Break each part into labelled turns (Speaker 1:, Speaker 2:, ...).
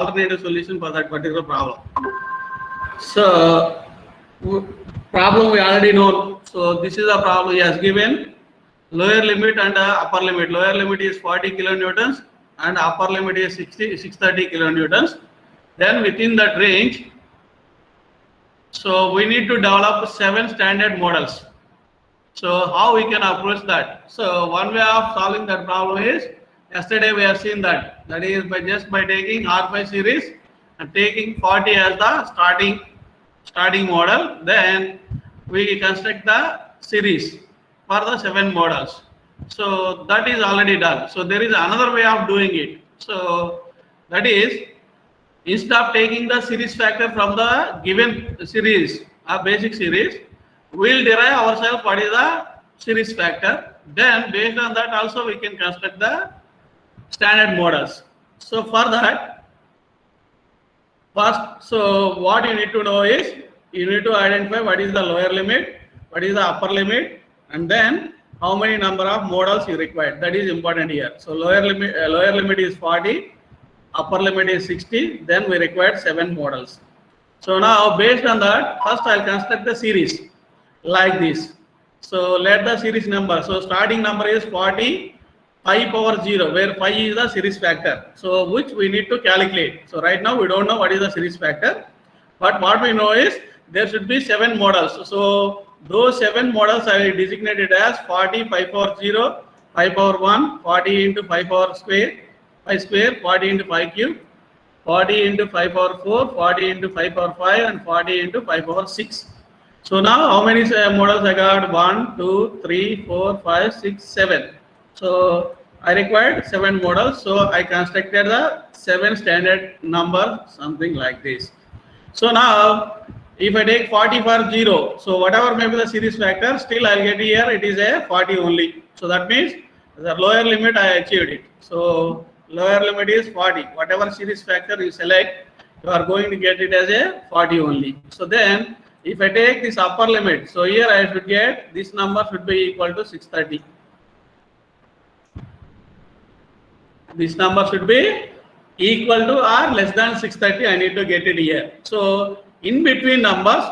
Speaker 1: alternative solution for that particular problem. So problem we already know. So this is a problem he has given lower limit and upper limit. Lower limit is 40 kilonewtons and upper limit is 630 kilonewtons. Then within that range, so we need to develop 7 standard models. So how we can approach that? So one way of solving that problem is, yesterday we have seen that is by taking R5 series and taking 40 as the starting model. Then we construct the series for the 7 models. So that is already done. So there is another way of doing it. So that is, instead of taking the series factor from the given series, a basic series, we will derive ourselves what is the series factor. Then based on that also we can construct the standard models. So for that, first, so what you need to know is, you need to identify what is the lower limit, what is the upper limit, and then how many number of models you require. That is important here. So lower limit is 40, upper limit is 60, then we require 7 models. So now based on that, first I'll construct the series like this. So let the series number, so starting number is 40, pi power 0, where pi is the series factor, so which we need to calculate. So right now we don't know what is the series factor, but what we know is there should be 7 models. So those 7 models I designated as 40 pi power 0, pi power 1, 40 into pi power square, pi square, 40 into pi cube, 40 into pi power 4, 40 into pi power 5, and 40 into pi power 6. So now how many models I got? 1, 2, 3, 4, 5, 6, 7. So I required 7 models. So I constructed the 7 standard number, something like this. So now if I take 40 for 0, so whatever may be the series factor, still I'll get here it is a 40 only. So that means the lower limit I achieved it. So lower limit is 40. Whatever series factor you select, you are going to get it as a 40 only. So then if I take this upper limit, so here I should get this number should be equal to 630. This number should be equal to or less than 630. I need to get it here. So in between numbers,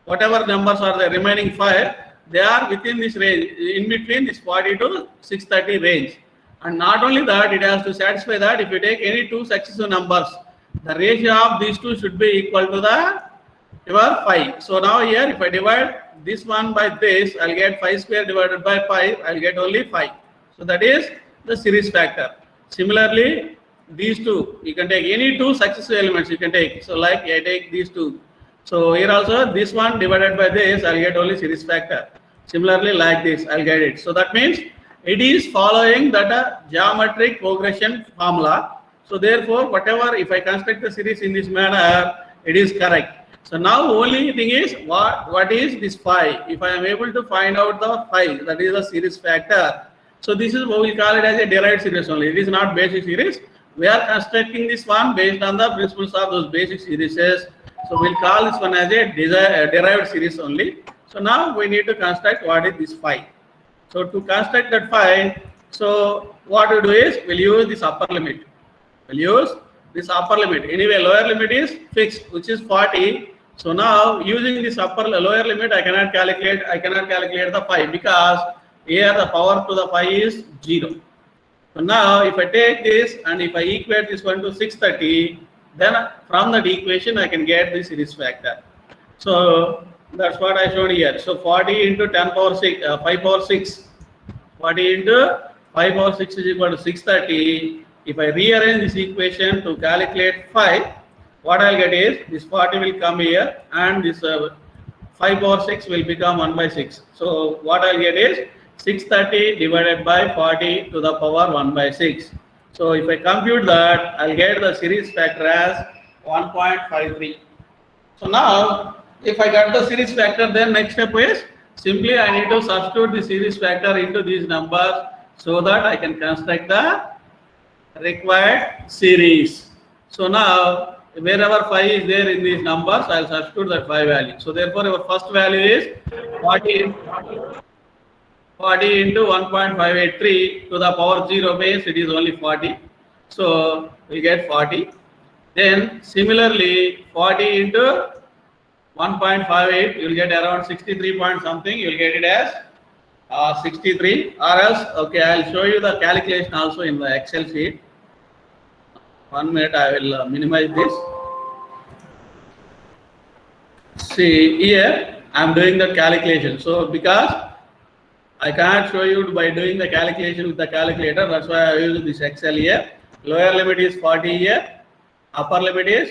Speaker 1: whatever numbers are the remaining 5, they are within this range, in between this 40 to 630 range. And not only that, it has to satisfy that if you take any 2 successive numbers, the ratio of these 2 should be equal to the your 5. So now here if I divide this one by this, I'll get 5 square divided by 5, I'll get only 5. So that is the series factor. Similarly, these 2, you can take any 2 successive elements you can take. So like I take these 2. So here also this one divided by this, I'll get only series factor. Similarly like this, I'll get it. So that means it is following that geometric progression formula. So therefore, whatever, if I construct the series in this manner, it is correct. So now only thing is what is this phi? If I am able to find out the phi, that is the series factor. So this is what we call it as a derived series only. It is not basic series. We are constructing this one based on the principles of those basic series. So we'll call this one as a derived series only. So now we need to construct what is this phi. So to construct that phi, so what we do is we'll use this upper limit. We'll use this upper limit. Anyway, lower limit is fixed, which is 40. So now using this lower limit, I cannot calculate the phi, because here the power to the phi is 0. So now if I take this and if I equate this one to 630, then from that equation I can get the series factor. So that's what I showed here. So 40 into 10 power 6, 5 power 6. 40 into 5 power 6 is equal to 630. If I rearrange this equation to calculate phi, what I'll get is this 40 will come here and this 5 power 6 will become 1 by 6. So what I'll get is 630 divided by 40 to the power 1 by 6. So if I compute that, I'll get the series factor as 1.53. So now if I got the series factor, then next step is simply I need to substitute the series factor into these numbers so that I can construct the required series. So now wherever phi is there in these numbers, I'll substitute that phi value. So therefore our first value is 40 into 1.583 to the power 0 base, it is only 40. So we get 40. Then similarly 40 into 1.58, you will get around 63 point something, you will get it as 63, or else, okay, I will show you the calculation also in the Excel sheet. 1 minute, I will minimize this. See here, I am doing the calculation. So because I can't show you by doing the calculation with the calculator, that's why I use this Excel here. Lower limit is 40 here, upper limit is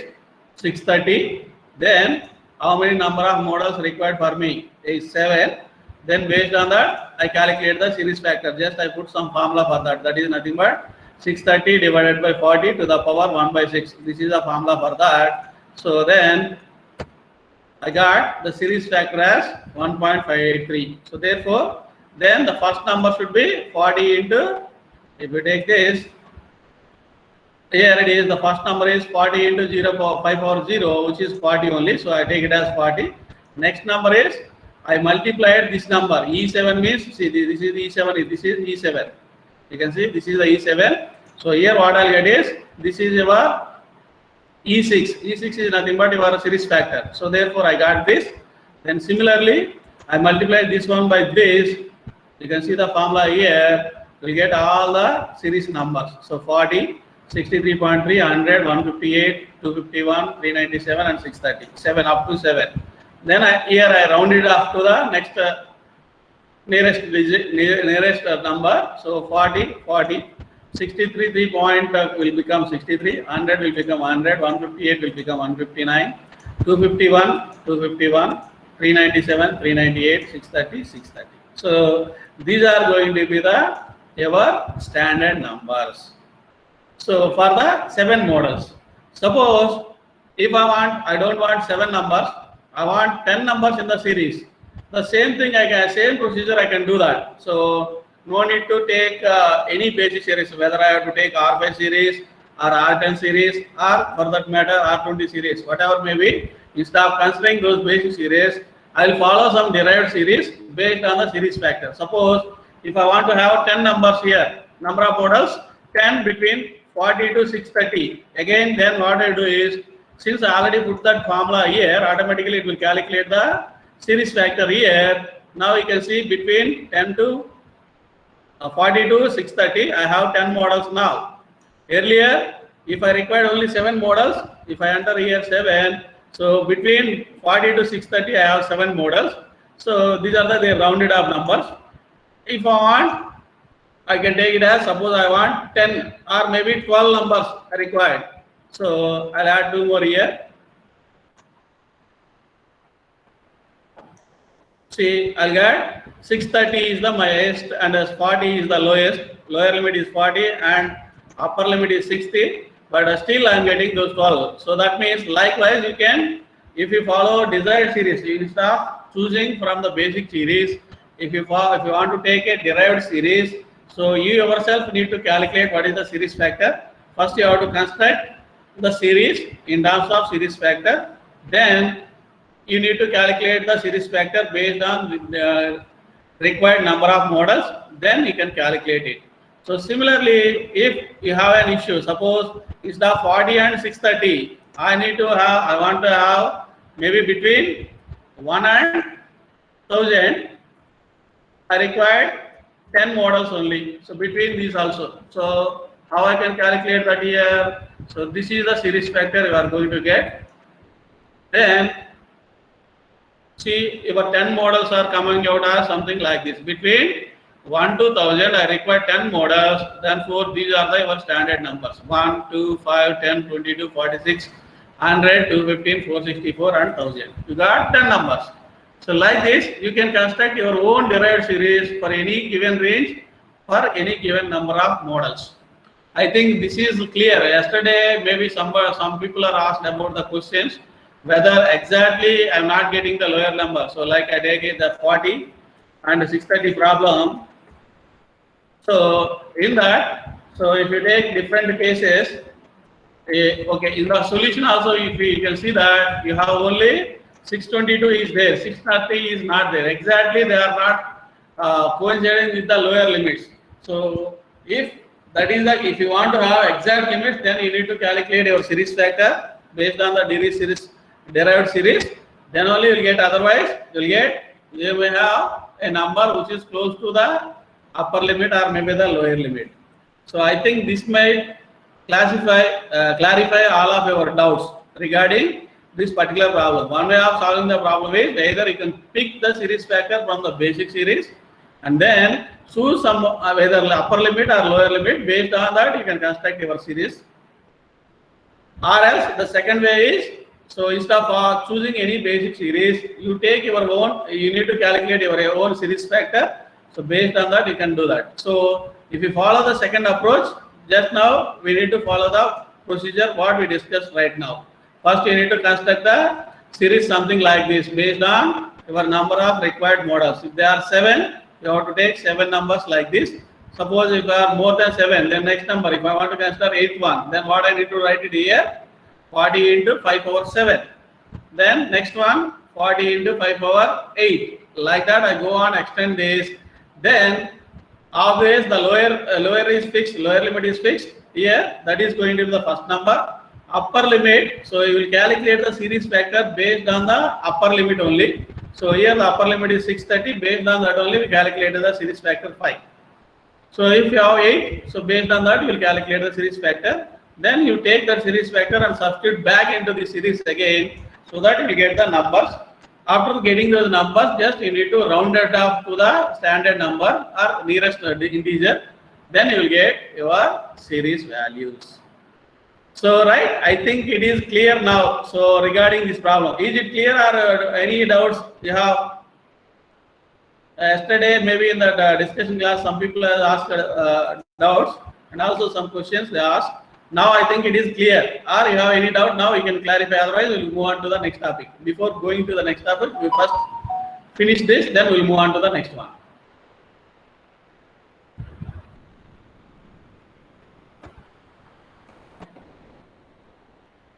Speaker 1: 630. Then how many number of models required for me is 7. Then based on that, I calculate the series factor. Just I put some formula for that. That is nothing but 630 divided by 40 to the power 1 by 6. This is the formula for that. So then I got the series factor as 1.583. So therefore, then the first number should be 40 into, if you take this, here it is, the first number is 40 into 0 power 5 power 0, which is 40 only. So I take it as 40. Next number is, I multiplied this number. E7 means, see, this is E7, this is E7. You can see this is the E7. So here what I'll get is, this is your E6. E6 is nothing but your series factor. So therefore I got this. Then similarly, I multiplied this one by this. You can see the formula here. We get all the series numbers. So 40, 63.3, 100, 158, 251, 397 and 630. 7 up to 7. Then here I round it up to the next nearest digit, nearest number. So 40, 40, 63 3 point will become 63, 100 will become 100, 158 will become 159, 251, 251, 397, 398, 630, 630. So these are going to be the your standard numbers. So for the 7 models, suppose if I don't want 7 numbers, I want 10 numbers in the series. The same thing, same procedure I can do that. So no need to take any basic series, whether I have to take R5 series or R10 series or for that matter R20 series, whatever may be. Instead of considering those basic series, I will follow some derived series based on the series factor. Suppose if I want to have 10 numbers here, number of models 10 between 40 to 630. Again, then what I do is, since I already put that formula here, automatically it will calculate the series factor here. Now you can see between 10 to 40 to 630, I have 10 models now. Earlier, if I required only 7 models, if I enter here 7, so between 40 to 630, I have 7 models. So these are the rounded up numbers. If I want, I can take it as, suppose I want 10 or maybe 12 numbers required. So I'll add 2 more here. See, I'll get 630 is the highest and 40 is the lowest. Lower limit is 40 and upper limit is 60. But still I am getting those 12. So that means likewise you can, if you follow desired series, instead of choosing from the basic series, if you want to take a derived series, so you yourself need to calculate what is the series factor. First you have to construct the series in terms of series factor. Then you need to calculate the series factor based on the required number of models. Then you can calculate it. So similarly, if you have an issue, suppose instead of 40 and 630, I want to have maybe between 1 and 1000. I required 10 models only. So between these also. So how I can calculate that here? So this is the series factor you are going to get. Then see, your 10 models are coming out as something like this. Between 1 to 1000, I require 10 models. Then these are your standard numbers. 1, 2, 5, 10, 22, 46, 100, 215, 464 and 1000. You got 10 numbers. So like this, you can construct your own derived series for any given range for any given number of models. I think this is clear. Yesterday, maybe some people are asked about the questions, whether exactly I'm not getting the lower number. So like I take it the 40 and 630 problem. So in that, so if you take different cases, okay, in the solution also, if you can see that you have only 622 is there, 630 is not there. Exactly, they are not coinciding with the lower limits. So if That is like if you want to have exact limits, then you need to calculate your series factor based on the derived series. Then only you will get. Otherwise, you may have a number which is close to the upper limit or maybe the lower limit. So I think this may clarify all of your doubts regarding this particular problem. One way of solving the problem is either you can pick the series factor from the basic series and then choose some whether upper limit or lower limit. Based on that, you can construct your series. Or else the second way is, so instead of choosing any basic series, you take your own, you need to calculate your own series factor. So based on that, you can do that. So if you follow the second approach, just now we need to follow the procedure what we discussed right now. First, you need to construct the series something like this based on your number of required models. If there are 7, you have to take 7 numbers like this. Suppose if there are more than 7, then next number, if I want to consider 8th one, then what I need to write it here? 40 into 5 power 7. Then next one, 40 into 5 power 8. Like that, I go on extend this. Then always the lower is fixed, lower limit is fixed. Here, that is going to be the first number. Upper limit, so you will calculate the series factor based on the upper limit only. So here the upper limit is 630. Based on that only we calculated the series factor 5. So if you have 8, so based on that you will calculate the series factor. Then you take that series factor and substitute back into the series again, so that you will get the numbers. After getting those numbers, just you need to round it up to the standard number or nearest integer. Then you will get your series values. So right, I think it is clear now. So regarding this problem, is it clear or any doubts you have? Yesterday, maybe in the discussion class, some people have asked doubts and also some questions they asked. Now I think it is clear. Or you have any doubt now, you can clarify. Otherwise, we will move on to the next topic. Before going to the next topic, we first finish this, then we will move on to the next one.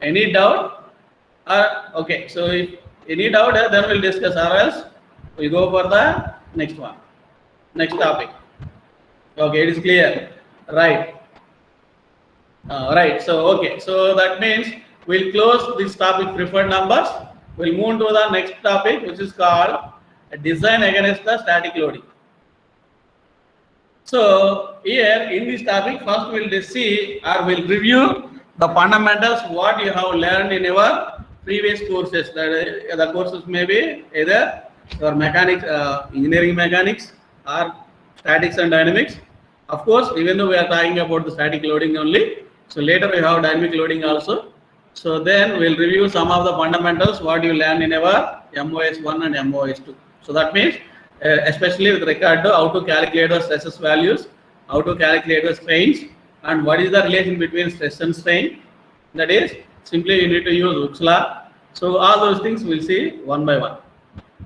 Speaker 1: Any doubt? Okay, so if any doubt, then we'll discuss, or else we go for the next one, next topic. Okay, it is clear, right? Right. So okay, so that means we'll close this topic preferred numbers. We'll move to the next topic, which is called design against the static loading. So here in this topic, first we'll see or we'll review the fundamentals what you have learned in your previous courses. The courses may be either your mechanics, engineering mechanics, or statics and dynamics. Of course, even though we are talking about the static loading only, so later we have dynamic loading also. So then we'll review some of the fundamentals what you learn in our MOS 1 and MOS 2. So that means especially with regard to how to calculate the stresses values, how to calculate the strains, and what is the relation between stress and strain. That is simply you need to use Hooke's law. So all those things we'll see one by one.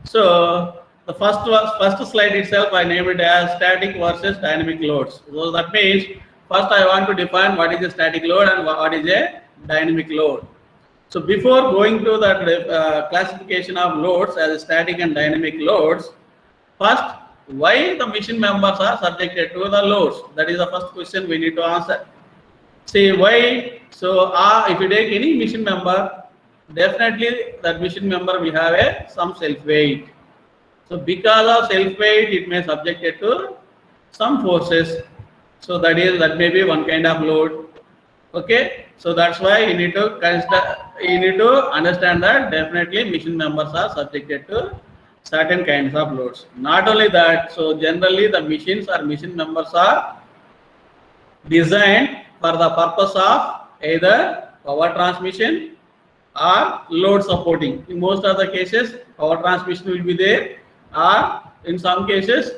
Speaker 1: So the first slide itself I named it as static versus dynamic loads. So that means first I want to define what is a static load and what is a dynamic load. So before going to the classification of loads as static and dynamic loads, first why the machine members are subjected to the loads? That is the first question we need to answer. See why? So if you take any machine member, definitely that machine member will have some self weight. So because of self weight, it may subjected to some forces. So that may be one kind of load. Okay. So that's why you need to understand that definitely machine members are subjected to certain kinds of loads. Not only that, so generally the machines or machine members are designed for the purpose of either power transmission or load supporting. In most of the cases, power transmission will be there, or in some cases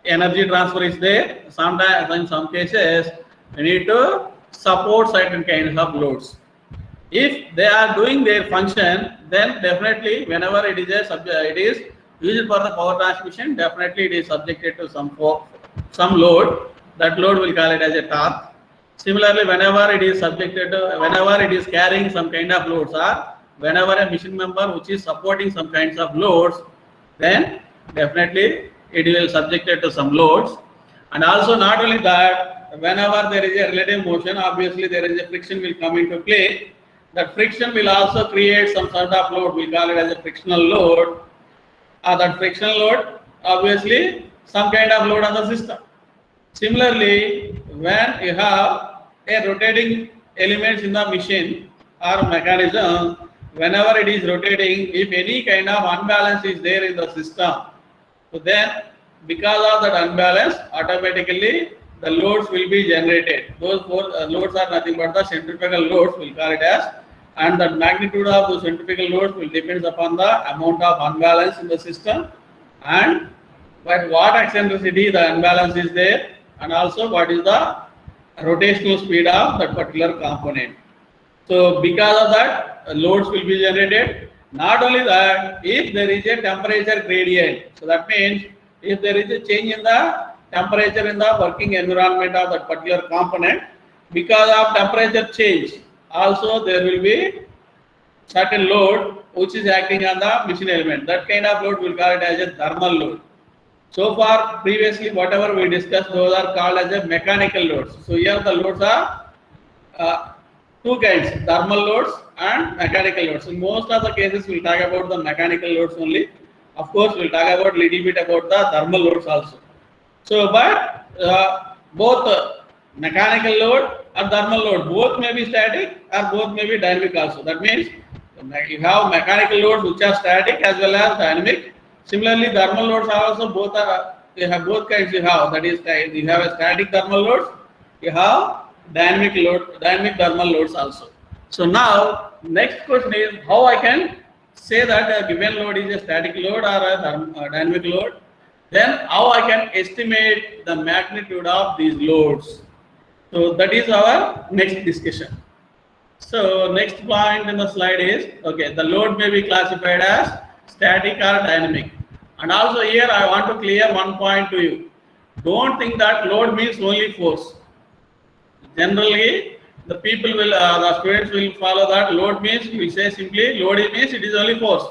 Speaker 1: energy transfer is there. Sometimes in some cases you need to support certain kinds of loads. If they are doing their function, then definitely whenever it is used for the power transmission, definitely it is subjected to some load. That load will call it as a torque. Similarly, whenever it is carrying some kind of loads, or whenever a machine member which is supporting some kinds of loads, then definitely it will subjected to some loads. And also not only that, whenever there is a relative motion, obviously there is a friction will come into play. That friction will also create some sort of load. We call it as a frictional load. That frictional load, obviously, some kind of load on the system. Similarly, when you have a rotating elements in the machine or mechanism, whenever it is rotating, if any kind of unbalance is there in the system, so then because of that unbalance, automatically the loads will be generated. Those loads are nothing but the centrifugal loads, we'll call it as, and the magnitude of those centrifugal loads will depend upon the amount of unbalance in the system and at what eccentricity the unbalance is there, and also what is the rotational speed of that particular component. So because of that, loads will be generated. Not only that, if there is a temperature gradient, so that means if there is a change in the temperature in the working environment of that particular component, because of temperature change, also there will be certain load which is acting on the machine element. That kind of load we will call it as a thermal load. So far, previously, whatever we discussed, those are called as a mechanical loads. So here the loads are two kinds, thermal loads and mechanical loads. In most of the cases, we'll talk about the mechanical loads only. Of course, we'll talk about little bit about the thermal loads also. So, but both mechanical load and thermal load, both may be static or both may be dynamic also. That means you have mechanical loads which are static as well as dynamic. Similarly, thermal loads are also both are, they have both kinds you have. That is, you have a static thermal loads, you have dynamic thermal loads also. So now, next question is how I can say that a given load is a static load or a dynamic load. Then how I can estimate the magnitude of these loads. So that is our next discussion. So next point in the slide is, okay, the load may be classified as static or dynamic. And also here I want to clear one point to you. Don't think that load means only force. Generally, the people will, the students will follow that load means, we say simply load means it is only force.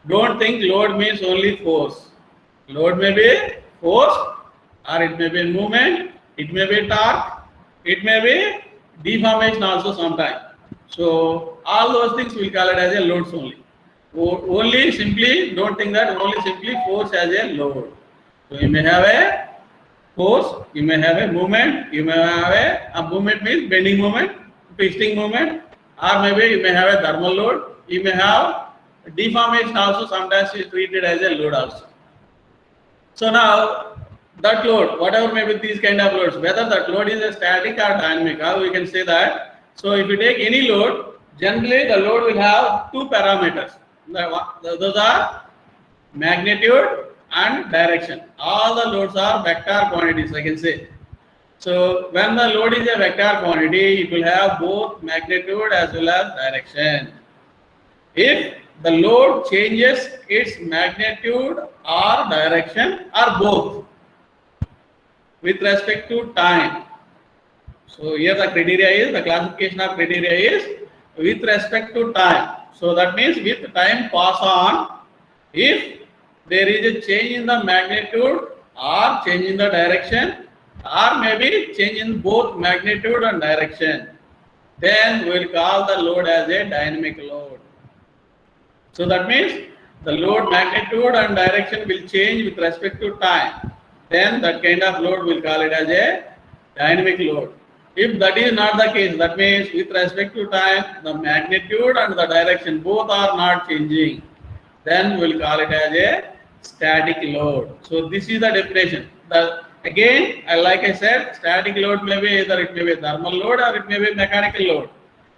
Speaker 1: Don't think load means only force. Load may be force, or it may be movement, it may be torque, it may be deformation also sometimes. So all those things we call it as a loads only. Only simply, don't think that only simply force as a load. So you may have a force, you may have a movement, you may have a movement means bending movement, twisting movement, or maybe you may have a thermal load, you may have deformation also, sometimes is treated as a load also. So now that load, whatever may be these kind of loads, whether that load is a static or dynamic, how we can say that. So if you take any load, generally the load will have two parameters. Those are magnitude and direction. All the loads are vector quantities, I can say. So when the load is a vector quantity, it will have both magnitude as well as direction. If the load changes its magnitude or direction or both with respect to time. So here the criteria is, the classification of criteria is with respect to time. So that means with time pass on, if there is a change in the magnitude or change in the direction or maybe change in both magnitude and direction, then we will call the load as a dynamic load. So that means the load magnitude and direction will change with respect to time. Then that kind of load we will call it as a dynamic load. If that is not the case, that means with respect to time, the magnitude and the direction both are not changing, then we will call it as a static load. So this is the definition. Again, like I said, static load may be either it may be thermal load or it may be mechanical load.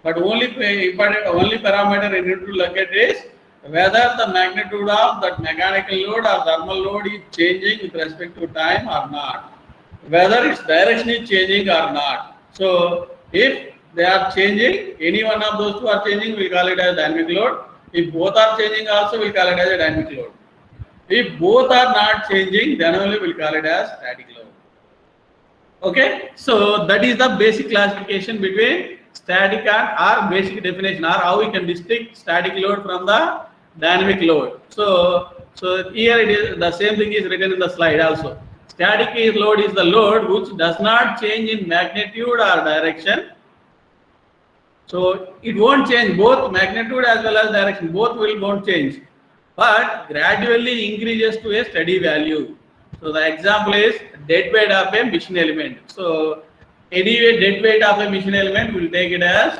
Speaker 1: But only parameter you need to look at is whether the magnitude of that mechanical load or thermal load is changing with respect to time or not. Whether its direction is changing or not. So if they are changing, any one of those two are changing, we call it as dynamic load. If both are changing also, we call it as a dynamic load. If both are not changing, then only we will call it as static load. Okay, so that is the basic classification between static or basic definition, or how we can distinguish static load from the dynamic load. So here it is, the same thing is written in the slide also. Static load is the load which does not change in magnitude or direction. So it won't change, both magnitude as well as direction, both won't change, but gradually increases to a steady value. So the example is dead weight of a machine element. So anyway, dead weight of a machine element, we will take it as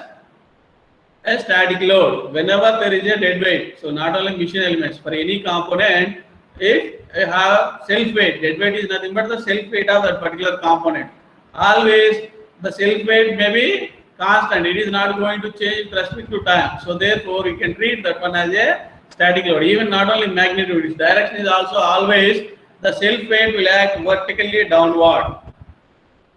Speaker 1: a static load whenever there is a dead weight. So not only machine elements, for any component, if I have self weight, dead weight is nothing but the self weight of that particular component. Always the self weight may be constant, it is not going to change with respect to time. So therefore we can treat that one as a static load. Even not only magnitude, its direction is also always the self weight will act vertically downward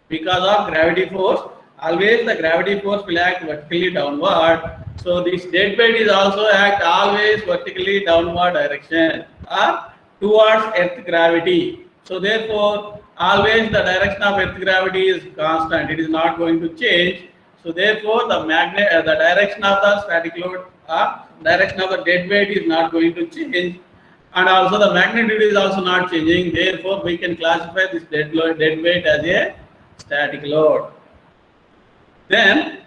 Speaker 1: because of gravity force. Always the gravity force will act vertically downward. So this dead weight is also act always vertically downward direction or towards earth gravity. So therefore always the direction of earth gravity is constant, it is not going to change. So therefore the direction of the static load or direction of the dead weight is not going to change, and also the magnitude is also not changing. Therefore we can classify this dead weight as a static load. Then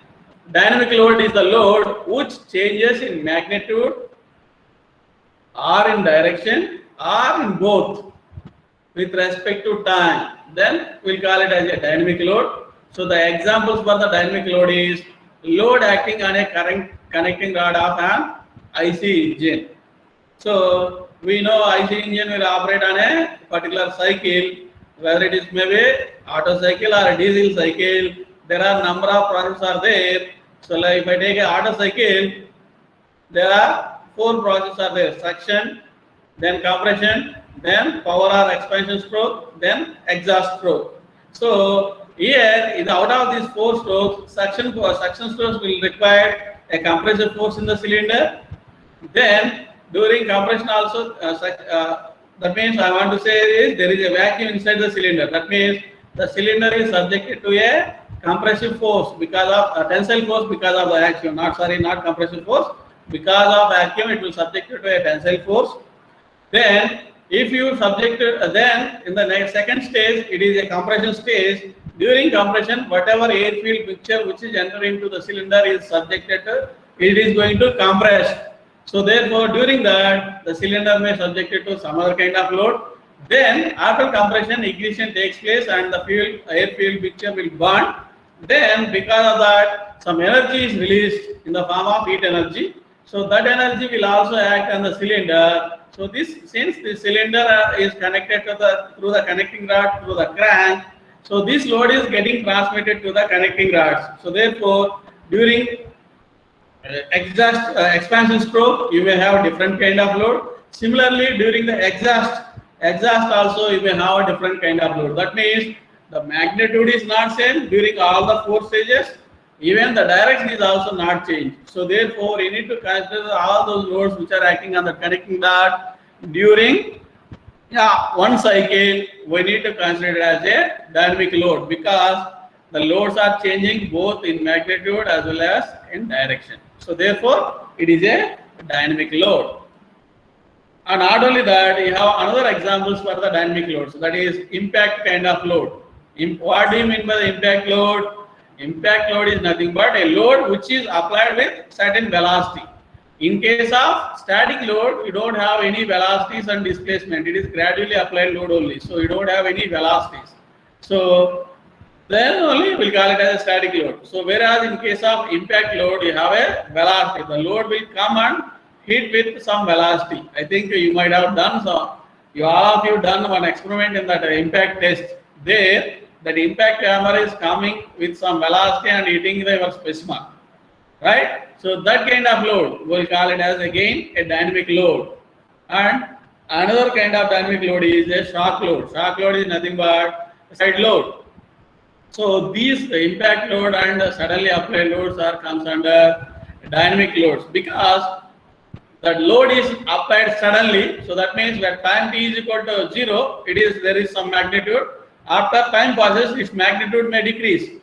Speaker 1: dynamic load is the load which changes in magnitude or in direction or in both with respect to time. Then we'll call it as a dynamic load. So the examples for the dynamic load is load acting on a current connecting rod of an IC engine. So we know IC engine will operate on a particular cycle, whether it is maybe auto cycle or a diesel cycle. There are number of processes are there. So like if I take an auto cycle, there are 4 processes are there: suction, then compression, then power or expansion stroke, then exhaust stroke. So here, out of these 4 strokes, suction strokes will require a compressive force in the cylinder. Then during compression also, that means I want to say is there is a vacuum inside the cylinder. That means the cylinder is subjected to a compressive force because of tensile force because of the vacuum. Not compressive force. Because of vacuum, it will subject to a tensile force. Then if you subject it, then in the second stage, it is a compression stage. During compression, whatever air-field mixture which is entering into the cylinder is subjected to, it is going to compress. So therefore, during that, the cylinder may subjected to some other kind of load. Then after compression, ignition takes place and the air-field mixture will burn. Then because of that, some energy is released in the form of heat energy. So that energy will also act on the cylinder. So since the cylinder is connected to through the connecting rod through the crank, so this load is getting transmitted to the connecting rods. So therefore, during expansion stroke, you may have a different kind of load. Similarly, during the exhaust also you may have a different kind of load. That means the magnitude is not same during all the 4 stages. Even the direction is also not changed. So therefore, you need to consider all those loads which are acting on the connecting rod during one cycle. We need to consider it as a dynamic load because the loads are changing both in magnitude as well as in direction. So therefore, it is a dynamic load. And not only that, you have another examples for the dynamic load. So that is impact kind of load. What do you mean by the impact load? Impact load is nothing but a load which is applied with certain velocity. In case of static load, you don't have any velocities and displacement. It is gradually applied load only. So you don't have any velocities. So then only we'll call it as a static load. So whereas in case of impact load, you have a velocity. The load will come and hit with some velocity. I think you might have done some. All of you done one experiment in that impact test. There, that impact hammer is coming with some velocity and hitting your specimen, right? So that kind of load, we'll call it as again a dynamic load. And another kind of dynamic load is a shock load. Shock load is nothing but side load. So these impact load and suddenly applied loads are comes under dynamic loads because that load is applied suddenly. So that means that time t is equal to 0, there is some magnitude. After time passes, its magnitude may decrease.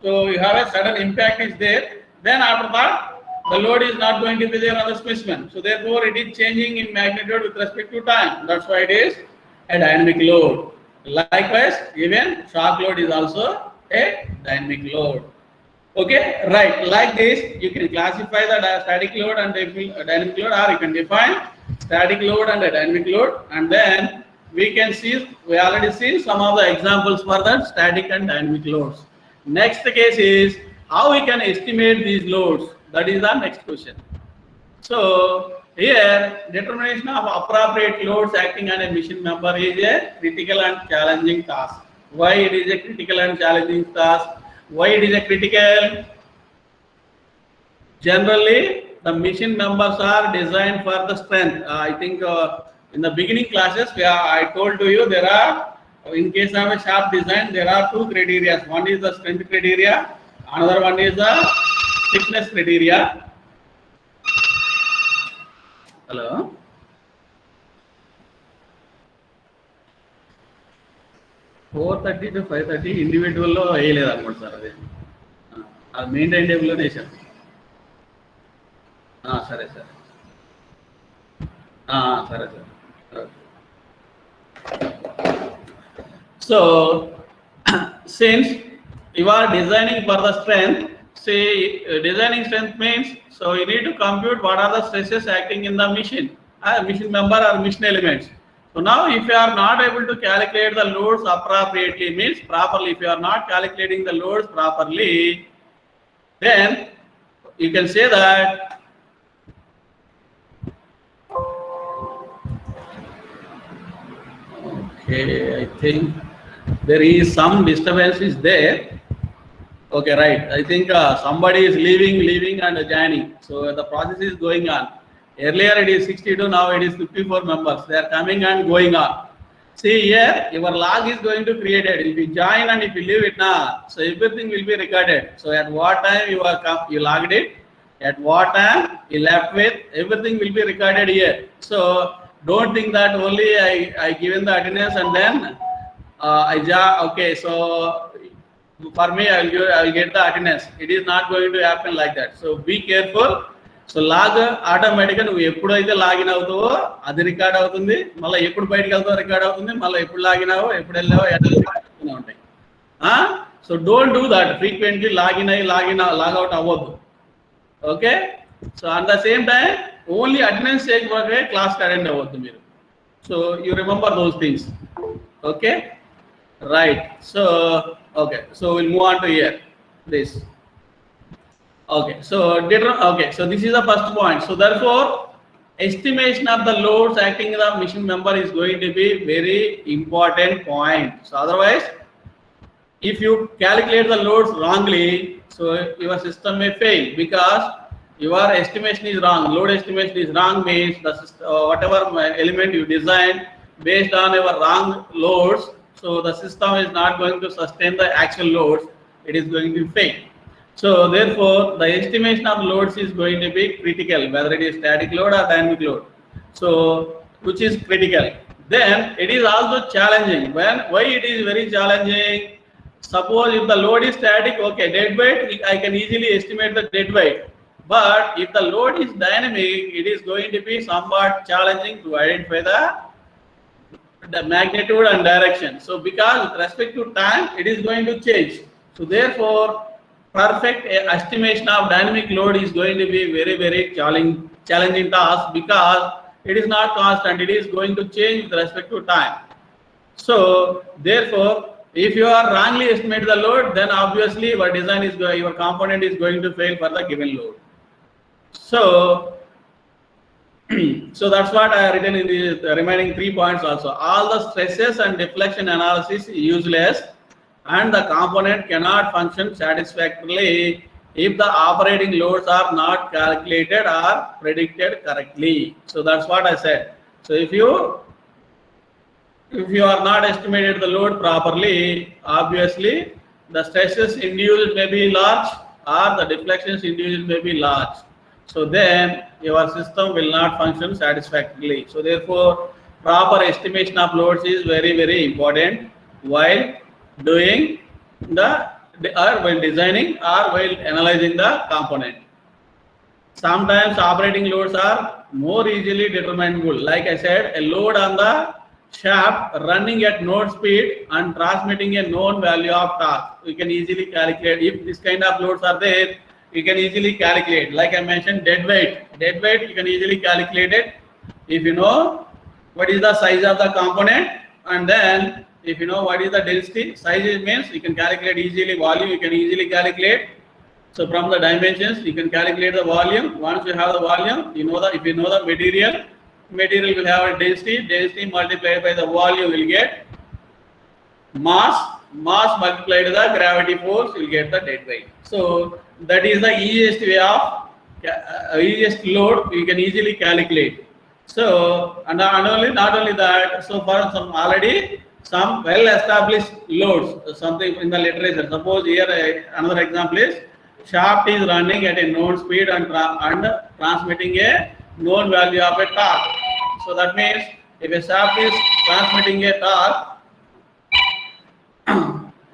Speaker 1: So you have a sudden impact is there. Then after that, the load is not going to be there on the specimen. So therefore, it is changing in magnitude with respect to time. That's why it is a dynamic load. Likewise, even shock load is also a dynamic load. Okay, right. Like this, you can classify the static load and dynamic load, or you can define static load and a dynamic load, and then we can see, we already seen some of the examples for that static and dynamic loads. Next case is how we can estimate these loads. That is the next question. So here, determination of appropriate loads acting on a machine member is a critical and challenging task. Why it is a critical and challenging task? Why it is a critical? Generally, the machine members are designed for the strength. I think in the beginning classes, I told to you there are, in case of a shaft design, there are two criteria. One is the strength criteria, another one is the thickness criteria. Hello. (4:30 to 5:30) individual lo వేయలేదు అనుకుంటా sir. అది main time table లోనే వేసాను. సరే sir, సరే sir. So since you are designing for the strength, say designing strength means, so you need to compute what are the stresses acting in the machine member or machine elements. So now if you are not able to calculate the loads appropriately, means properly, if you are not calculating the loads properly, then you can say that okay, I think there is some disturbance is there. Okay, right. I think somebody is leaving and joining. So the process is going on. Earlier it is 62, now it is 54 members. They are coming and going on. See here, your log is going to create it. If you join and if you leave it now, so everything will be recorded. So at what time you logged it, at what time you left with, everything will be recorded here. So don't think that only I given the attendance and then okay, so for me I will get the attendance. It is not going to happen like that. So be careful. So log ఆటోమేటిక్గా నువ్వు ఎప్పుడైతే login అవుతావో అది record అవుతుంది, మళ్ళీ ఎప్పుడు బయటకు వెళ్తావో record అవుతుంది, మళ్ళీ ఎప్పుడు లాగినావో ఎప్పుడు వెళ్ళావో ఎట్లా ఉంటాయి. So don't do that frequently login logout అవ్వద్దు. Okay, so at the same time only attendance చేయకపోతే క్లాస్కి అటెండ్ అవ్వద్దు మీరు. So you remember those things. Okay, right. So okay, so we'll move on to here this. Okay, so this is the first point. So therefore estimation of the loads acting in the machine member is going to be very important point. So otherwise if you calculate the loads wrongly, so your system may fail because your estimation is wrong. Load estimation is wrong means the whatever element you design based on your wrong loads, so the system is not going to sustain the actual loads, it is going to fail. So therefore the estimation of loads is going to be critical, whether it is static load or dynamic load, so which is critical. Then it is also challenging. Why it is very challenging? Suppose if the load is static, okay, dead weight, I can easily estimate the dead weight. But if the load is dynamic, it is going to be somewhat challenging to identify the magnitude and direction. So because with respect to time, it is going to change. So therefore perfect estimation of dynamic load is going to be very, very challenging task because it is not constant, it is going to change with respect to time. So therefore if you are wrongly estimate the load, then obviously your design is your component is going to fail for the given load. So that's what I have written in the remaining 3 points also. All the stresses and deflection analysis is useless and the component cannot function satisfactorily if the operating loads are not calculated or predicted correctly. So that's what I said. So if you are not estimated the load properly, obviously the stresses induced may be large or the deflections induced may be large. So then your system will not function satisfactorily. So therefore proper estimation of loads is very, very important while doing while designing or while analyzing the component. Sometimes operating loads are more easily determinable. Like I said, a load on the shaft running at known speed and transmitting a known value of torque. We can easily calculate if this kind of loads are there. You can easily calculate. Like I mentioned, dead weight. Dead weight you can easily calculate it if you know what is the size of the component, and then if you know what is the density. Size means you can calculate easily. Volume you can easily calculate. So from the dimensions you can calculate the volume. Once you have the volume, you know that if you know the material will have a density. Density multiplied by the volume will get mass. Mass multiplied by the gravity force will get the dead weight. So that is the easiest way of easiest load you can easily calculate. So and not only that. So for some well-established loads, something in the literature. Suppose here another example is shaft is running at a known speed and transmitting a known value of a torque. So that means if a shaft is transmitting a torque,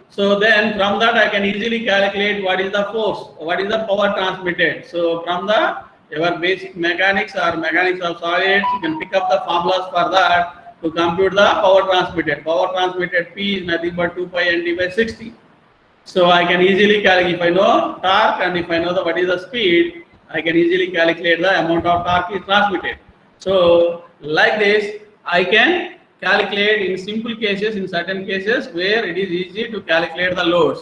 Speaker 1: so then from that I can easily calculate what is the force, what is the power transmitted. So from your basic mechanics or mechanics of solids, you can pick up the formulas for that to compute the power transmitted. Power transmitted P is nothing but 2 pi NT by 60. So I can easily calculate if I know torque and if I know what is the speed, I can easily calculate the amount of torque is transmitted. So like this, I can calculate in simple cases, in certain cases where it is easy to calculate the loads.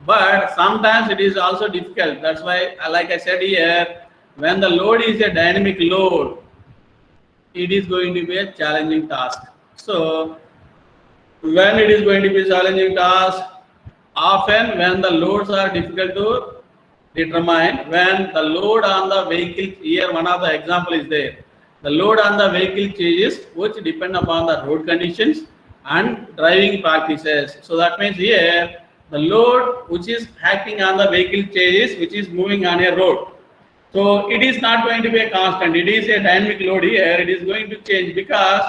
Speaker 1: But sometimes it is also difficult. That's why, like I said here, when the load is a dynamic load, it is going to be a challenging task. So when it is going to be a challenging task, often when the loads are difficult to determine, when the load on the vehicle, here one of the example is there. The load on the vehicle changes which depend upon the road conditions and driving practices. So that means here the load which is acting on the vehicle changes which is moving on a road. So it is not going to be a constant. It is a dynamic load here. It is going to change because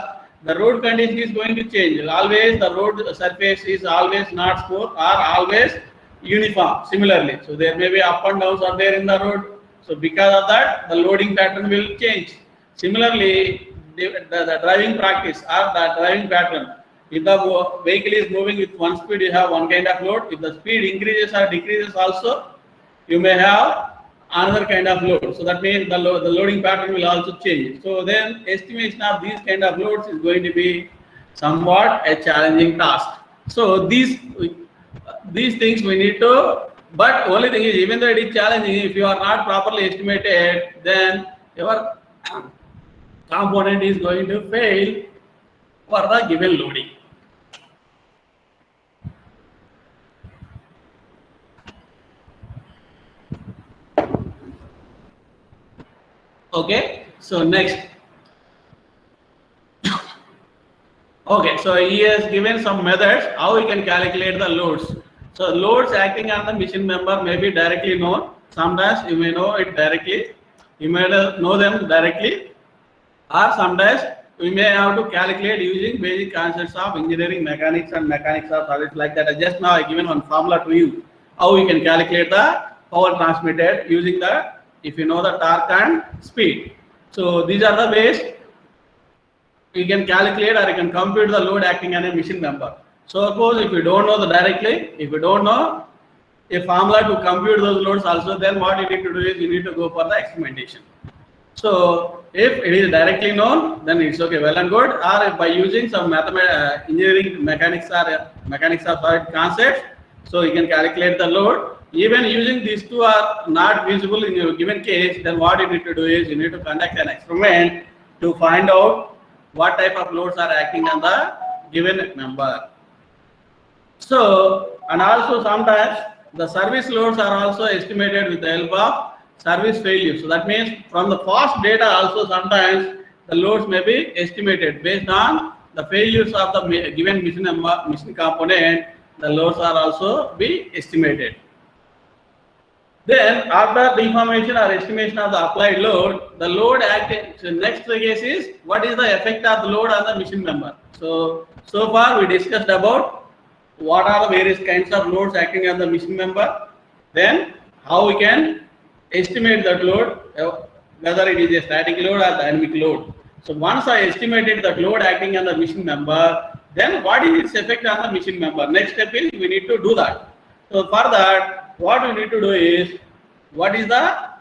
Speaker 1: the road condition is going to change. Always the road surface is always not smooth or always uniform. Similarly, so there may be up and downs are there in the road. So because of that, the loading pattern will change. Similarly, the driving practice or the driving pattern. If the vehicle is moving with one speed, you have one kind of load. If the speed increases or decreases also, you may have another kind of load. So that means the loading pattern will also change. So then estimation of these kind of loads is going to be somewhat a challenging task. So these things we need to, but only thing is, even though it is challenging, if you are not properly estimated, then your component is going to fail for the given loading. Okay, so next. Okay, so he has given some methods how we can calculate the loads. So loads acting on the machine member may be directly known. Sometimes you may know it directly. You may know them directly, or sometimes we may have to calculate using basic concepts of engineering mechanics and mechanics of solids like that. Just now I given one formula to you how we can calculate the power transmitted using the, if you know the torque and speed. So these are the ways you can calculate or you can compute the load acting on a machine member. So suppose if you don't know the directly, if you don't know a formula to compute those loads also, then what you need to do is you need to go for the experimentation. So if it is directly known, then it's okay, well and good. Or if by using some engineering mechanics or mechanics of solid concepts, so you can calculate the load. Even using these two are not visible in your given case, then what you need to do is you need to conduct an experiment to find out what type of loads are acting on the given member. So, and also sometimes the service loads are also estimated with the help of service failure. So that means from the past data also sometimes the loads may be estimated based on the failures of the given machine component. The loads are also be estimated. Then after deformation or estimation of the applied load, the load acting. So next case is what is the effect of the load on the machine member. So far we discussed about what are the various kinds of loads acting on the machine member. Then how we can estimate that load, whether it is a static load or dynamic load. So once I estimated the load acting on the machine member, then what is its effect on the machine member? Next step is we need to do that. So for that, what we need to do is, what is the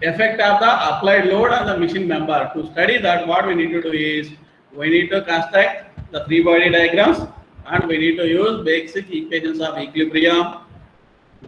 Speaker 1: effect of the applied load on the machine member? To study that, what we need to do is, we need to construct the free body diagrams and we need to use basic equations of equilibrium.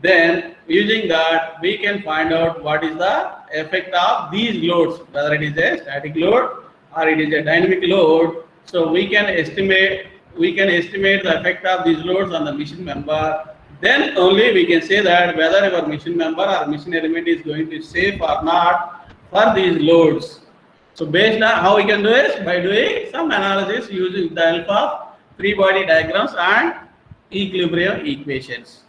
Speaker 1: Then using that, we can find out what is the effect of these loads, whether it is a static load or it is a dynamic load. So we can estimate the effect of these loads on the machine member. Then only we can say that whether our machine member or machine element is going to safe or not for these loads. So based on how we can do it, by doing some analysis using the help of free body diagrams and equilibrium equations.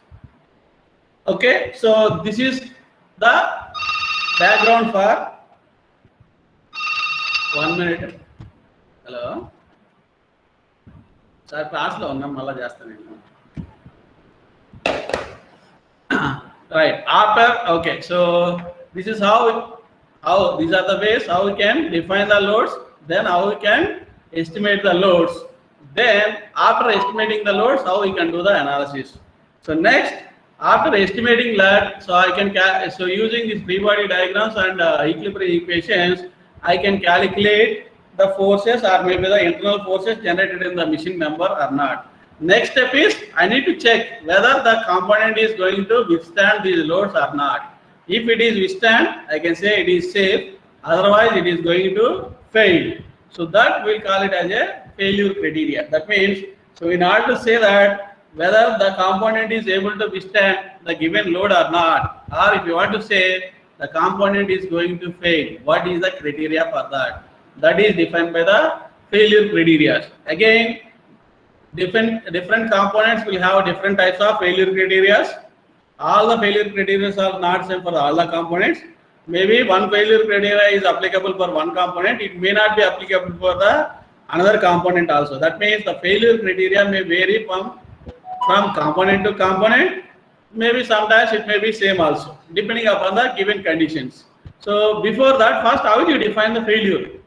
Speaker 1: Okay, so this is the background for 1 minute. Hello. Sir, class lo unnam malla chestanu. Right. After, okay, so this is how these are the ways how we can define the loads, then how we can estimate the loads, then after estimating the loads, how we can do the analysis. So next, after estimating that, so using these free body diagrams and equilibrium equations, I can calculate the forces or maybe the internal forces generated in the machine member or not. Next step is I need to check whether the component is going to withstand these loads or not. If it is withstand, I can say it is safe. Otherwise, it is going to fail. So that we'll call it as a failure criteria. That means, so in order to say that whether the component is able to withstand the given load or not, or if you want to say the component is going to fail, what is the criteria for that? That is defined by the failure criteria. Again, different components will have different types of failure criteria. All the failure criteria are not same for all the components. Maybe one failure criteria is applicable for one component, it may not be applicable for the another component also. That means the failure criteria may vary from component to component. Maybe sometimes it may be same also, depending upon the given conditions. So before that, first how do you define the failure?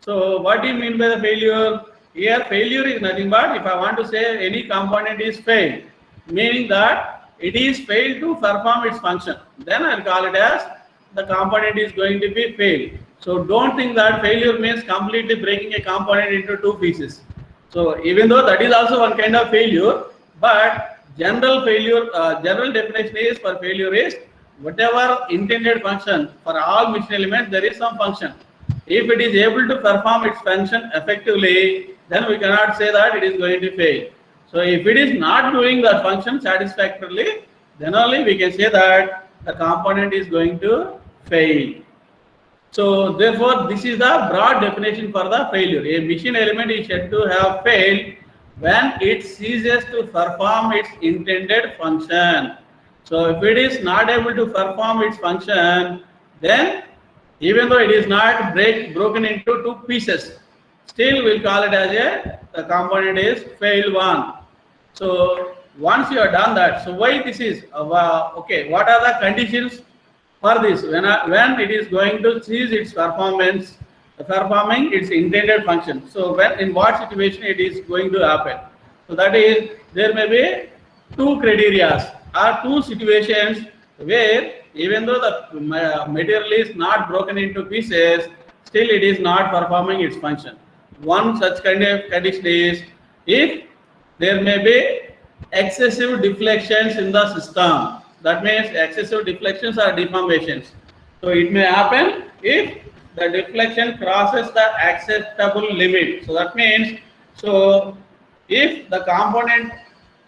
Speaker 1: So what do you mean by the failure? Here failure is nothing but if I want to say any component is failed, meaning that it is failed to perform its function, then I'll call it as the component is going to be failed. So don't think that failure means completely breaking a component into two pieces. So even though that is also one kind of failure, but general definition is for failure is whatever intended function for all machine elements, there is some function. If it is able to perform its function effectively, then we cannot say that it is going to fail. So if it is not doing that function satisfactorily, then only we can say that the component is going to fail. So therefore, this is the broad definition for the failure. A machine element is said to have failed when it ceases to perform its intended function. So if it is not able to perform its function, then even though it is not broken into two pieces, still we'll call it as the component is failed one. So once you have done that, so why this is okay? What are the conditions for this? When it is going to cease its performing its intended function. So when in what situation it is going to happen? So that is, there may be two criteria or two situations where even though the material is not broken into pieces, still it is not performing its function. One such kind of condition is if there may be excessive deflections in the system. That means excessive deflections or deformations. So it may happen if the deflection crosses the acceptable limit. So that means, so if the component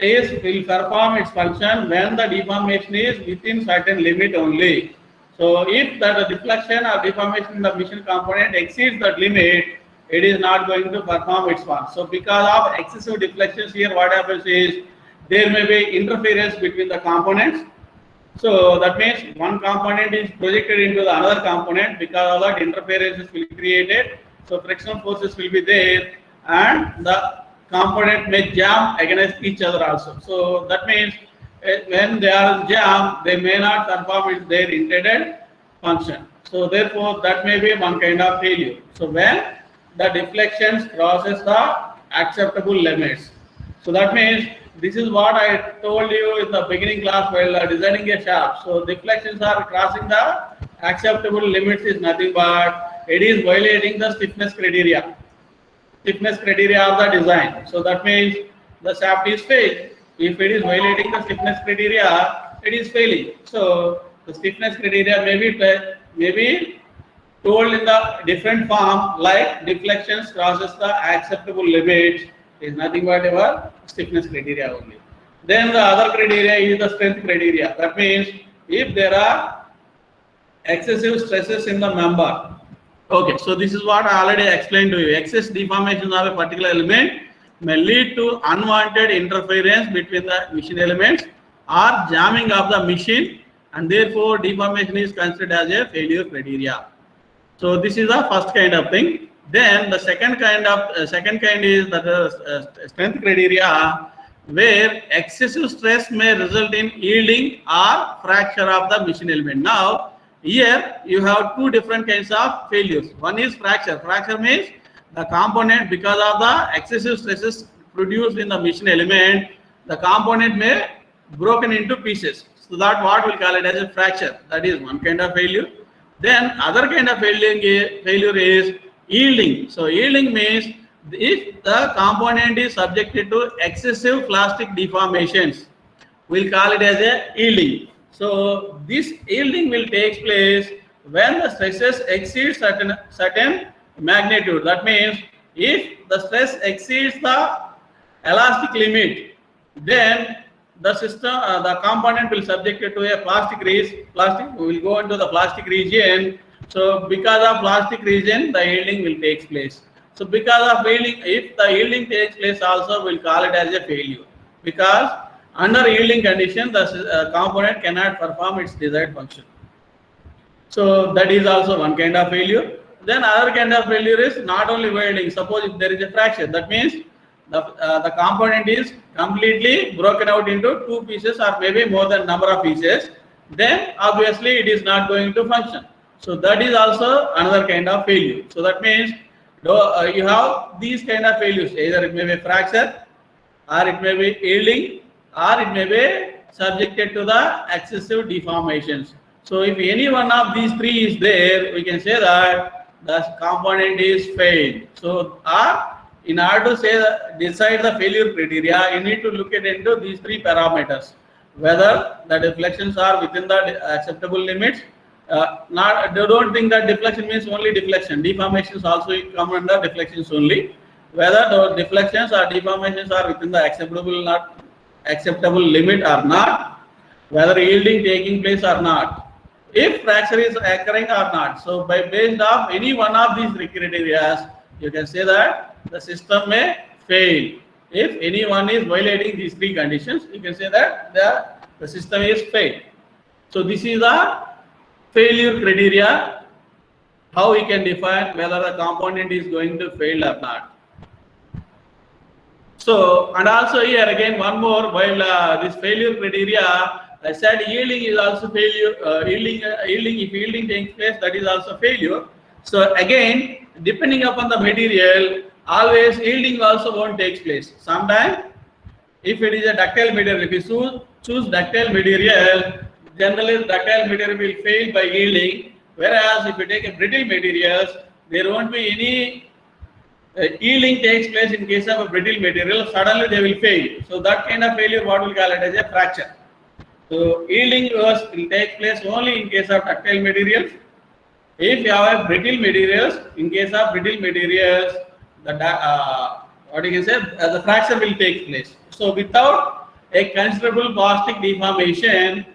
Speaker 1: will perform its function when the deformation is within certain limit only. So if the deflection or deformation in the machine component exceeds that limit, it is not going to perform its function. So because of excessive deflections here, what happens is there may be interference between the components. So that means one component is projected into the another component, because of that interferences will be created. So frictional forces will be there and the component may jam against each other also. So that means when they are jam, they may not perform their intended function. So therefore, that may be one kind of failure. So when the deflections crosses the acceptable limits. So that means this is what I told you in the beginning class while designing a shaft. So deflections are crossing the acceptable limits is nothing but it is violating the stiffness criteria. Stiffness criteria of the design. So that means the shaft is failed. If it is violating the stiffness criteria, it is failing. So the stiffness criteria may be told in the different form like deflections crosses the acceptable limits is nothing but our stiffness criteria only. Then the other criteria is the strength criteria. That means if there are excessive stresses in the member. Okay, so this is what I already explained to you. Excess deformation of a particular element may lead to unwanted interference between the machine elements or jamming of the machine, and therefore deformation is considered as a failure criteria. So this is the first kind of thing. Then the second kind is the strength criteria, where excessive stress may result in yielding or fracture of the machine element. Now here you have two different kinds of failures. One is fracture. Fracture means the component, because of the excessive stresses produced in the machine element, the component may broken into pieces. So that what we call it as a fracture. That is one kind of failure. Then other kind of failure is yielding. So yielding means if the component is subjected to excessive plastic deformations, we'll call it as a yielding. So this yielding will take place when the stresses exceed certain magnitude. That means if the stress exceeds the elastic limit, then the system, the component will subject it to a plastic will go into the plastic region. So because of plastic region, the yielding will take place. So because of yielding, if the yielding takes place also, we'll call it as a failure, because under yielding condition, the component cannot perform its desired function. So that is also one kind of failure. Then other kind of failure is not only yielding. Suppose if there is a fracture, that means the component is completely broken out into two pieces or maybe more than number of pieces, then obviously it is not going to function. So that is also another kind of failure. So that means you have these kind of failures. Either it may be fracture, or it may be yielding, or it may be subjected to the excessive deformations. So if any one of these three is there, we can say that the component is failed. So in order to decide the failure criteria, you need to look into these three parameters: whether the deflections are within the acceptable limits. Don't think that deflection means only deflection. Deformations also come under deflections only. Whether the deflections or deformations are within the acceptable limit or not, whether yielding taking place or not, if fracture is occurring or not. So based off any one of these three criteria, you can say that the system may fail. If any one is violating these three conditions, you can say that the system is failed. So this is the failure criteria, how we can define whether the component is going to fail or not. So, and also here again one more, while this failure criteria, I said yielding is also failure. If yielding takes place, that is also failure. So again, depending upon the material, always yielding also won't take place. Sometimes, if it is a ductile material, if you choose ductile material, generally ductile material will fail by yielding. Whereas if you take a brittle materials, there won't be any yielding takes place in case of a brittle material. Suddenly they will fail. So that kind of failure, what we call it as a fracture. So yielding will take place only in case of ductile materials. If you have a brittle materials, in case of brittle materials, the fracture will take place. So without a considerable plastic deformation,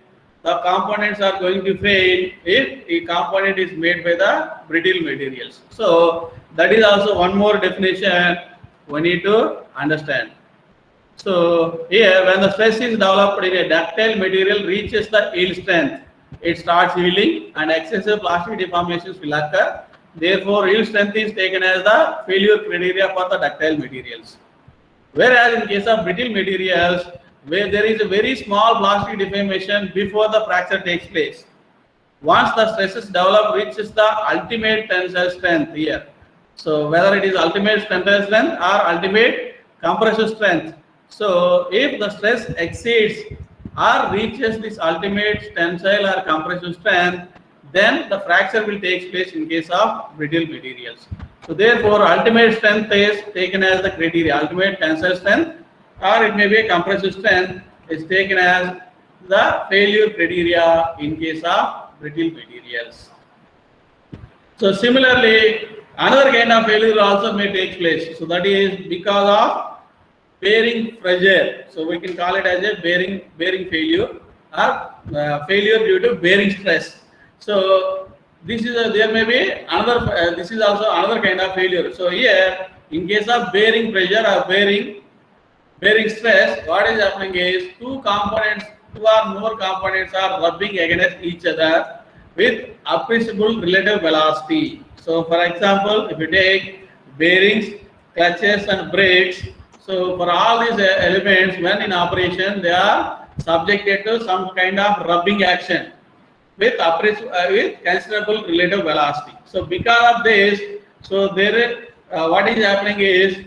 Speaker 1: the components are going to fail if a component is made by the brittle materials. So that is also one more definition we need to understand. So here, when the stress is developed in a ductile material reaches the yield strength, it starts yielding and excessive plastic deformations will occur. Therefore, yield strength is taken as the failure criteria for the ductile materials. Whereas in case of brittle materials, where there is a very small plastic deformation before the fracture takes place, once the stresses develop reaches the ultimate tensile strength here. So whether it is ultimate tensile strength or ultimate compressive strength. So if the stress exceeds or reaches this ultimate tensile or compressive strength, then the fracture will take place in case of brittle materials. So therefore, ultimate strength is taken as the criteria. Ultimate tensile strength, or it may be a compressive strength, is taken as the failure criteria in case of brittle materials. So similarly, another kind of failure also may take place. So that is because of bearing pressure. So we can call it as a bearing failure or failure due to bearing stress. So this is there may be another. This is also another kind of failure. So here, in case of bearing pressure or bearing stress, what is happening is two or more components are rubbing against each other with appreciable relative velocity. So for example, if you take bearings, clutches and brakes, so for all these elements, when in operation, they are subjected to some kind of rubbing action with considerable relative velocity. So because of this, so there what is happening is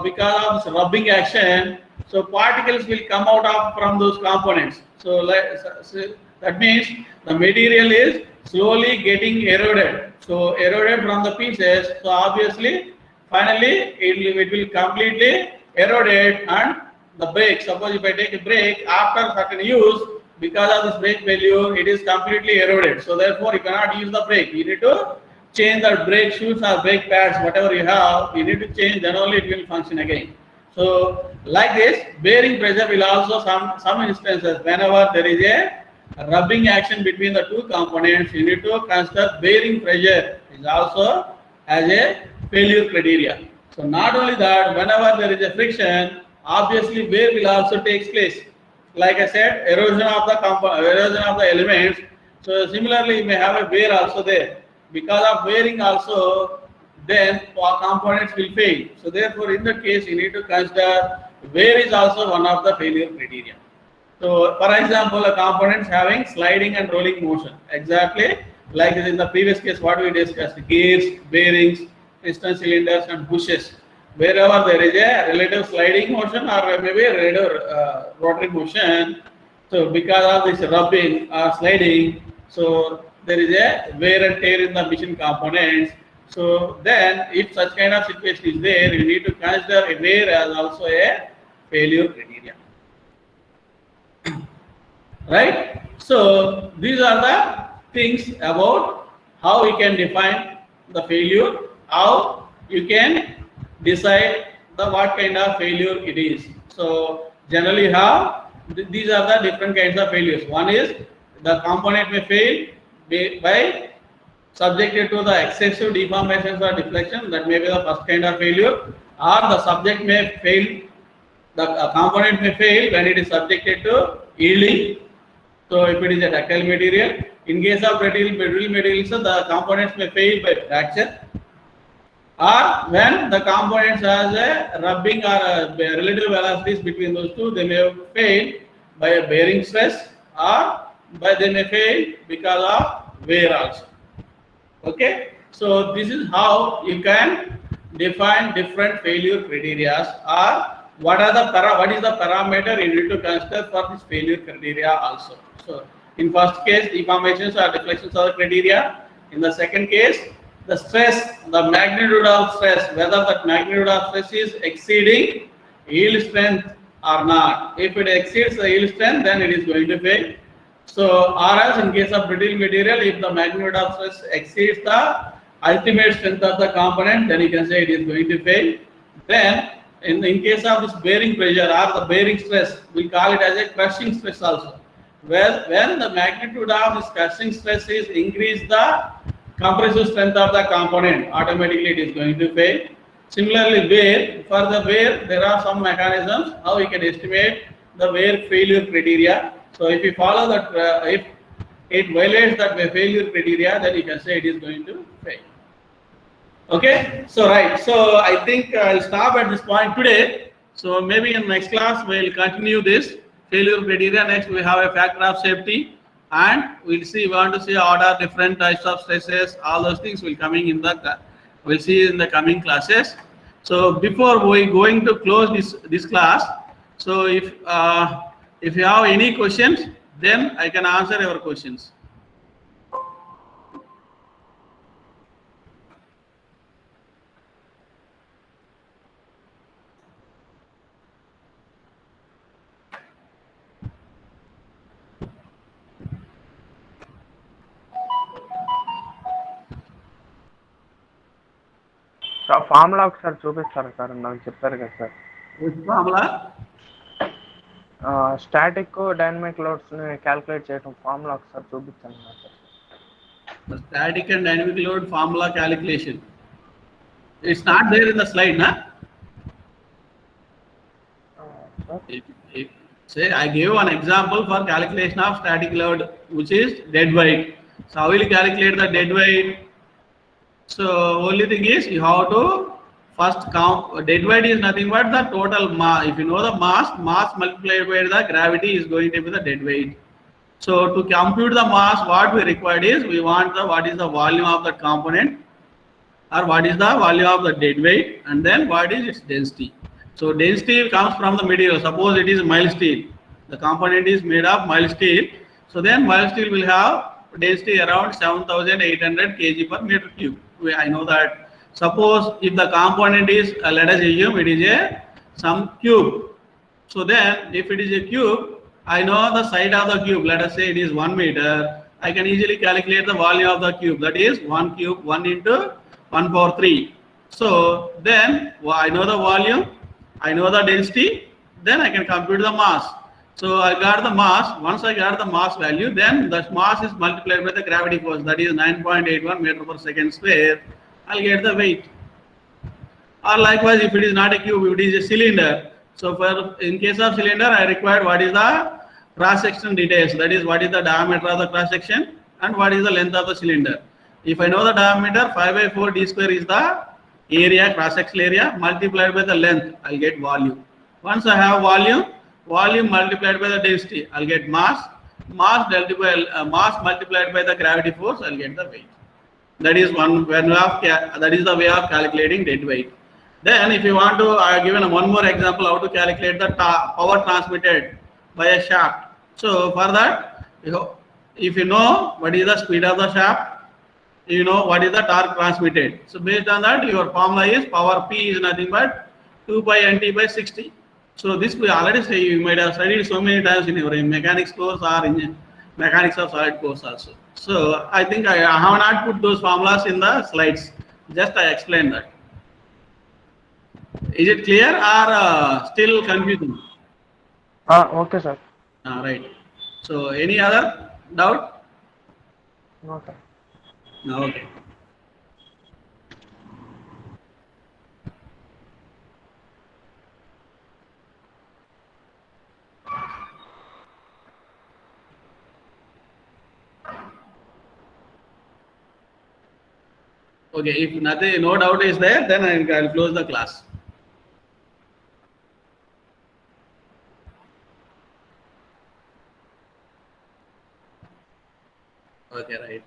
Speaker 1: because of this rubbing action, so particles will come out from those components. So that means the material is slowly getting eroded. So eroded from the pieces. So obviously, finally, it will completely eroded, and the brake. Suppose if I take a brake after certain use, because of this brake failure, it is completely eroded. So therefore, you cannot use the brake. You need to change the brake shoes or brake pads, whatever you have. You need to change. Then only it will function again. So like this, bearing pressure will also some instances whenever there is a rubbing action between the two components, you need to consider bearing pressure is also as a failure criteria. So not only that, whenever there is a friction, obviously wear will also take place. Like I said, erosion of the elements. So similarly, you may have a wear also there. Because of wearing also, then components will fail. So therefore, in that case, you need to consider wear is also one of the failure criteria. So for example, a component having sliding and rolling motion, exactly like in the previous case what we discussed, gears, bearings, piston cylinders and bushes. Wherever there is a relative sliding motion or maybe a relative rotary motion, so because of this rubbing or sliding, so there is a wear and tear in the machine components. So then if such kind of situation is there, you need to consider a wear as also a failure criteria. Right? So these are the things about how we can define the failure, how you can decide what kind of failure it is. So generally these are the different kinds of failures. One is the component may fail by subjected to the excessive deformations or deflection, that may be the first kind of failure, or the subject may fail, the component may fail when it is subjected to yielding. So if it is a ductile material, in case of brittle materials, the components may fail by fracture, or when the components has a rubbing or a relative velocities between those two, they may fail by a bearing stress, or they may fail because of wear also. Okay, so this is how you can define different failure criteria, or what is the parameter you need to consider for this failure criteria also. So in first case, deformations or deflections are the criteria. In the second case, the stress, the magnitude of stress, whether that magnitude of stress is exceeding yield strength or not. If it exceeds the yield strength, then it is going to fail. So, or else in case of brittle material, if the magnitude of stress exceeds the ultimate strength of the component, then you can say it is going to fail. Then, in case of this bearing pressure or the bearing stress, we call it as a crushing stress also. Well, when the magnitude of this crushing stress is increased the compressive strength of the component, automatically it is going to fail. Similarly, wear, for the wear, there are some mechanisms how we can estimate the wear failure criteria. So if you follow that, if it violates that failure criteria, then you can say it is going to fail. Okay, so right. So I think I'll stop at this point today. So maybe in next class we'll continue this failure criteria. Next we have a factor of safety. and we'll see, we want to see what are different types of stresses, all those things will coming in the, we'll see in the coming classes. So before we going to close this class, so if you have any questions, then I can answer your questions.
Speaker 2: Sir formula ఒకసారి చూపిస్తారా sir? నాకు చెప్పారు కదా sir,
Speaker 1: Which formula?
Speaker 2: Static dynamic లోడ్స్ని calculate చేయడం formula ఒకసారి చూపించండి నాకు.
Speaker 1: The static and dynamic load formula calculation. It's not there in the slide, na? If, say I gave one example for calculation of static load, which is dead weight. So how will you calculate the dead weight? So only thing is you have to first count. Dead weight is nothing but the total mass. If you know the mass multiplied by the gravity is going to be the dead weight. So to compute the mass, what we required is we want the what is the volume of the component, or what is the volume of the dead weight, and then what is its density. So density comes from the material. Suppose it is mild steel. The component is made of mild steel. So then mild steel will have density around 7,800 kg per meter cube. I know that. Suppose if the component is, let us assume it is some cube. So then if it is a cube, I know the side of the cube. Let us say it is 1 meter. I can easily calculate the volume of the cube. That is 1 cube, 1 into 1 power 3. So then I know the volume, I know the density, then I can compute the mass. So I got the mass. Once I got the mass value, then the mass is multiplied by the gravity force. That is 9.81 meter per second square. I'll get the weight. Or likewise, if it is not a cube, if it is a cylinder. So for in case of cylinder, I required what is the cross section details. That is what is the diameter of the cross section and what is the length of the cylinder. If I know the diameter, 5 by 4 d square is the area, cross sectional area, multiplied by the length, I'll get volume. Once I have volume multiplied by the density, I'll get mass. Mass multiplied by the gravity force, I'll get the weight. That is that is the way of calculating dead weight. Then if you want to, I have given one more example how to calculate the power transmitted by a shaft. So for that, if you know what is the speed of the shaft, you know what is the torque transmitted. So based on that, your formula is power P is nothing but 2 pi nt by 60. So this we already say, you might have studied so many times in your mechanics course or in mechanics of solid course also. So I think I have not put those formulas in the slides. Just I explained that. Is it clear or still confusing?
Speaker 2: Okay sir.
Speaker 1: Right. So any other doubt?
Speaker 2: Okay.
Speaker 1: Okay. Okay, if nothing, no doubt is there, then I'll close the class. Okay, right.